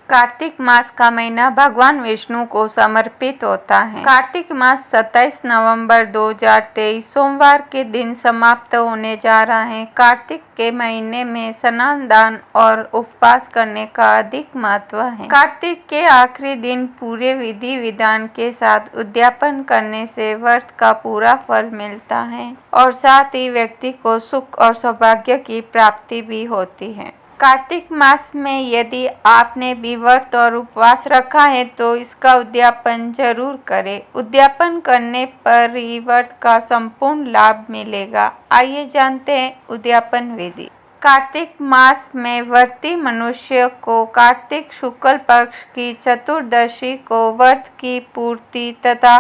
कार्तिक मास का महीना भगवान विष्णु को समर्पित होता है। कार्तिक मास 27 नवंबर 2023 सोमवार के दिन समाप्त होने जा रहा है। कार्तिक के महीने में स्नान, दान और उपवास करने का अधिक महत्व है। कार्तिक के आखिरी दिन पूरे विधि विधान के साथ उद्यापन करने से व्रत का पूरा फल मिलता है और साथ ही व्यक्ति को सुख और सौभाग्य की प्राप्ति भी होती है। कार्तिक मास में यदि आपने भी व्रत और उपवास रखा है तो इसका उद्यापन जरूर करें। उद्यापन करने पर ही व्रत का संपूर्ण लाभ मिलेगा। आइए जानते हैं उद्यापन विधि। कार्तिक मास में व्रती मनुष्य को कार्तिक शुक्ल पक्ष की चतुर्दशी को व्रत की पूर्ति तथा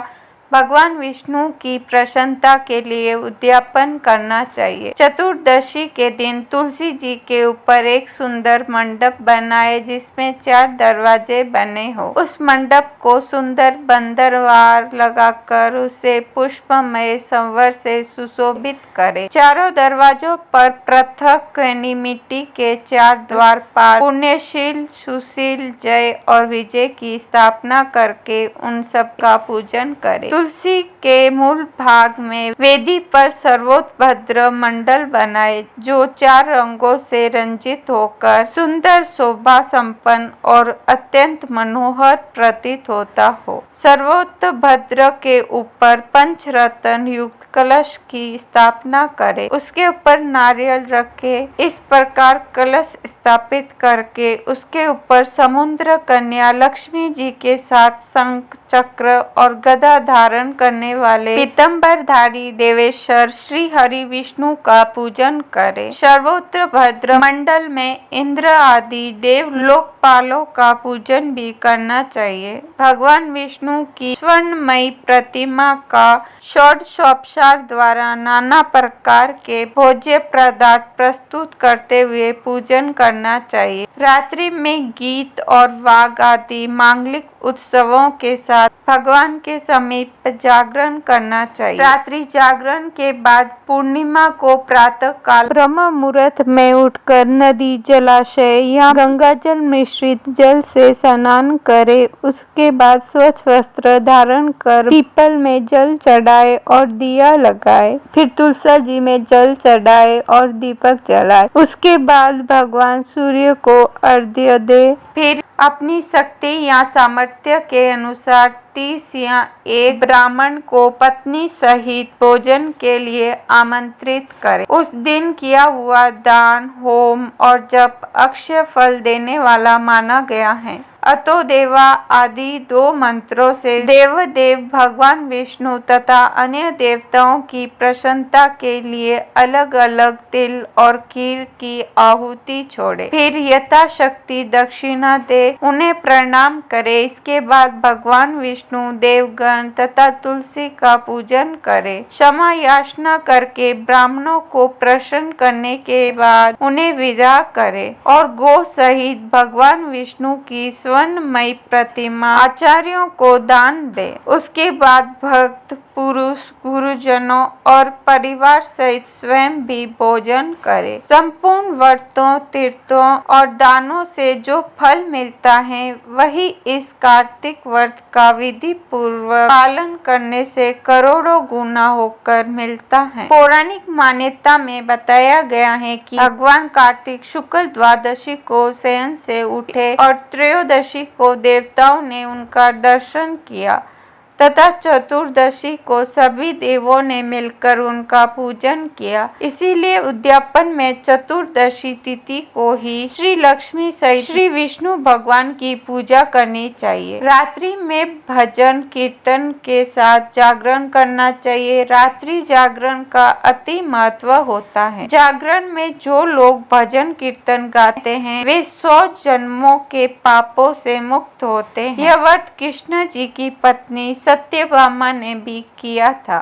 भगवान विष्णु की प्रसन्नता के लिए उद्यापन करना चाहिए। चतुर्दशी के दिन तुलसी जी के ऊपर एक सुंदर मंडप बनाए जिसमें 4 दरवाजे बने हो। उस मंडप को सुंदर बंदरवार लगाकर उसे पुष्पमय संवर से सुशोभित करें। चारों दरवाजों पर पृथक मिट्टी के 4 द्वारपाल पुण्यशील, सुशील, जय और विजय की स्थापना करके उन सब का पूजन करें। तुलसी के मूल भाग में वेदी पर सर्वोत्भद्र मंडल बनाए जो 4 रंगों से रंजित होकर सुंदर, शोभा संपन्न और अत्यंत मनोहर प्रतीत होता हो। सर्वोत्भद्र के ऊपर पंचरत्न युक्त कलश की स्थापना करें। उसके ऊपर नारियल रखे। इस प्रकार कलश स्थापित करके उसके ऊपर समुद्र कन्या लक्ष्मी जी के साथ शंख, चक्र और गदा धारण करने वाले पीतांबरधारी देवेश्वर श्री हरि विष्णु का पूजन करें। सर्वोत्भद्र मंडल में इंद्र आदि देव लोकपालों का पूजन भी करना चाहिए। भगवान विष्णु की स्वर्णमयी प्रतिमा का षोडशोपचार द्वारा नाना प्रकार के भोज्य पदार्थ प्रस्तुत करते हुए पूजन करना चाहिए। रात्रि में गीत और वाग आदि मांगलिक उत्सवों के साथ भगवान के समीप जागरण करना चाहिए। रात्रि जागरण के बाद पूर्णिमा को प्रातः काल ब्रह्म मुहूर्त में उठकर नदी, जलाशय या गंगा जल मिश्रित जल से स्नान करे। उसके बाद स्वच्छ वस्त्र धारण कर पीपल में जल चढ़ाए और दिया लगाए। फिर तुलसी जी में जल चढ़ाए और दीपक जलाए। उसके बाद भगवान सूर्य को अर्घ्य दे। फिर अपनी शक्ति या सामर्थ्य के अनुसार 30 या 1 ब्राह्मण को पत्नी सहित भोजन के लिए आमंत्रित करें। उस दिन किया हुआ दान, होम और जप अक्षय फल देने वाला माना गया है। अतो देवा आदि 2 मंत्रों से देवदेव भगवान विष्णु तथा अन्य देवताओं की प्रसन्नता के लिए अलग अलग तिल और खीर की आहुति छोड़े। फिर यथाशक्ति दक्षिणा दे, उन्हें प्रणाम करे। इसके बाद भगवान विष्णु, देवगण तथा तुलसी का पूजन करे। क्षमा याचना करके ब्राह्मणों को प्रसन्न करने के बाद उन्हें विदा करे और गौ सहित भगवान विष्णु की स्वर्णमयी प्रतिमा आचार्यों को दान दे। उसके बाद भक्त पुरुष, गुरुजनों और परिवार सहित स्वयं भी भोजन करे। संपूर्ण व्रतों, तीर्थों और दानों से जो फल मिलता है वही इस कार्तिक व्रत का विधि पूर्वक पालन करने से करोड़ों गुना होकर मिलता है। पौराणिक मान्यता में बताया गया है कि भगवान कार्तिक शुक्ल द्वादशी को शयन से उठे और त्रयोदशी को देवताओं ने उनका दर्शन किया तथा चतुर्दशी को सभी देवों ने मिलकर उनका पूजन किया। इसीलिए उद्यापन में चतुर्दशी तिथि को ही श्री लक्ष्मी सहित श्री विष्णु भगवान की पूजा करनी चाहिए। रात्रि में भजन कीर्तन के साथ जागरण करना चाहिए। रात्रि जागरण का अति महत्व होता है। जागरण में जो लोग भजन कीर्तन गाते हैं वे 100 जन्मों के पापों से मुक्त होते हैं। यह व्रत कृष्ण जी की पत्नी सत्यभामा ने भी किया था।